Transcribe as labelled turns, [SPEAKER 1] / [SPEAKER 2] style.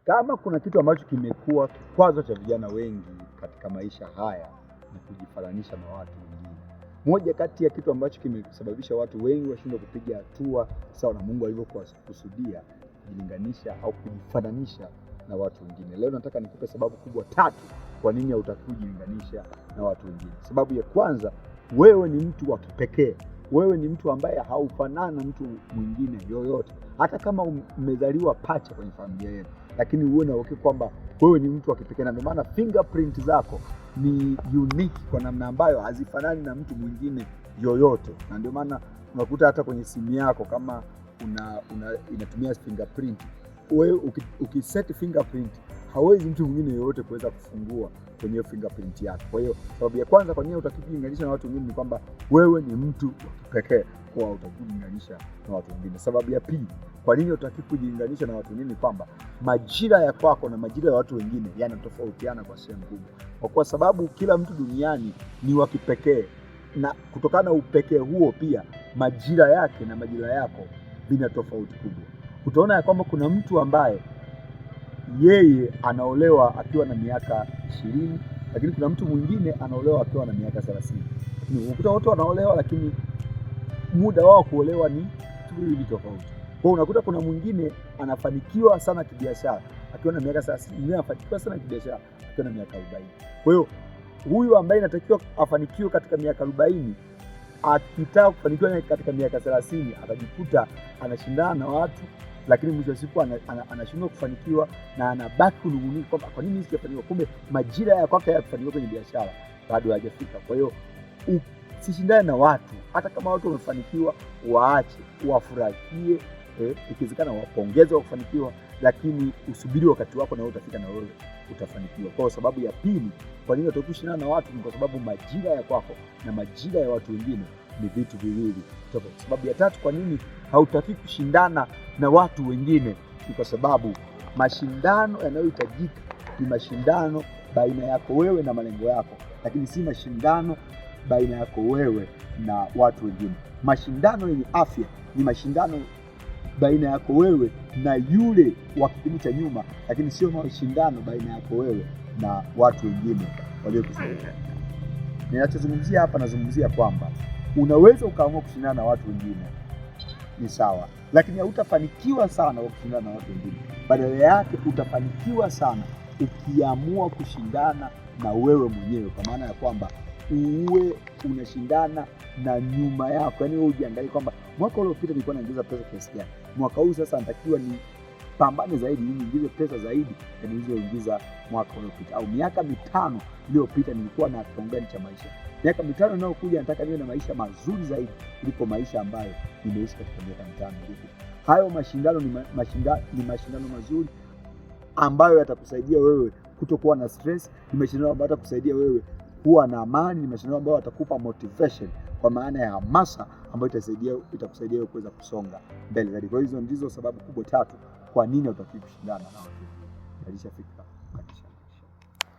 [SPEAKER 1] Kama kuna kitu ambacho kimekuwa kikwazo cha vijana wengi katika maisha haya ni kujifananisha na watu wengine. Moja kati ya kitu ambacho kimesababisha watu wengi washindwe kupiga hatua sawa na Mungu alivyokusudia, kujilinganisha au kujifananisha na watu wengine. Leo nataka nikupe sababu kubwa 3 kwa nini hutaki kujilinganisha na watu wengine. Sababu ya kwanza, wewe ni mtu wa kipekee. Wewe ni mtu ambaye haufanani na mtu mwingine yoyote. Hata kama umezaliwa pacha kwenye familia yenu, lakini uone kwamba wewe ni mtu wa kipekee. Na ndio maana fingerprint zako ni unique kwa namna ambayo hazifanani na mtu mwingine yoyote. Na ndio maana unakuta hata kwenye simu yako kama inatumia fingerprint, wewe ukiset fingerprint hawezi mtu mwingine yoyote kuweza kufungua kwenye fingerprint yako. Kwa hiyo sababu ya kwanza kwa nini utakijilinganisha na watu wengine ni kwamba wewe ni mtu wa kipekee, kwa utakijilinganisha na watu wengine. Sababu ya pili kwa nini utakijilinganisha na watu wengine ni kwamba majira ya kwako na majira ya watu wengine yanatofautiana kwa sehemu kubwa. Kwa sababu kila mtu duniani ni wa kipekee, na kutokana na upekee huo pia majira yake na majira yako vina tofauti kubwa. Utaona ya kwamba kuna mtu ambaye yeye anaolewa akiwa na miaka 20, lakini kuna mtu mwingine anaolewa akiwa na miaka 30. Unakuta wote wanaolewa lakini muda wao kuolewa ni vitu tofauti. Kwa unakuta kuna mwingine anafanikiwa sana kibiashara akiwa na miaka 30, mwingine anafanikiwa sana kibiashara akiwa na miaka 40. Kwa hiyo huyu ambaye inatakiwa afanikiwe katika miaka 40 akitaka kufanikiwa katika miaka 30 atajikuta anashindana na watu, lakini mwisho wa siku anashindwa kufanikiwa na anabaki kunungunika kwamba kwa nini sijafanikiwa. Kumbe majira ya kwake ya kufanikiwa kwenye biashara bado hajafika. Kwa hiyo usishindane na watu. Hata kama watu wamefanikiwa, waache, wafurahie, ikiwezekana wapongeze kwa kufanikiwa, lakini usubiri wakati wako na wewe utafika na wewe utafanikiwa. Kwa sababu ya pili kwa nini utakushindana na watu ni kwa sababu majira ya kwako na majira ya watu wengine ni vitu viwili tofauti. Sababu ya tatu kwa nini hautaki kushindana na watu wengine ni kwa sababu mashindano yanayohitajika ni mashindano baina yako wewe na malengo yako, lakini si mashindano baina yako wewe na watu wengine. Mashindano yenye afya ni mashindano baina yako wewe na yule wa kipindi cha nyuma, lakini sio mashindano baina yako wewe na watu wengine waliokuzunguka. Ninachozungumzia hapa, nazungumzia kwamba unaweza ukaamua kushindana na watu wengine, ni sawa, lakini hautafanikiwa sana kwa kushindana na watu wengine. Badala yake utafanikiwa sana ukiamua kushindana na wewe mwenyewe, kwa maana ya kwamba uwe unashindana na nyuma yako. Yaani wewe ujiangalie kwamba mwaka uliopita nilikuwa naingiza pesa kiasi gani, mwaka huu sasa natakiwa ni pambane zaidi ili niingize pesa zaidi ya nilizoingiza mwaka uliopita, au miaka 5 iliyopita nilikuwa na kiwango cha maisha. Miaka 5 inayokuja nataka niwe na maisha mazuri zaidi kuliko maisha ambayo nimeishi katika miaka 5 iliyopita. Hayo mashindano ni mashindano mazuri ambayo yatakusaidia wewe kutokuwa na stress, ni mashindano ambayo yatakusaidia wewe kuwa na amani, ni mashindano ambayo yatakupa motivation kwa maana ya hamasa ambayo itakusaidia wewe kuweza kusonga mbele zaidi. Kwa hizo ndizo sababu kubwa 3 kwa nini hutaki kushindana na watu. Badilisha fikra.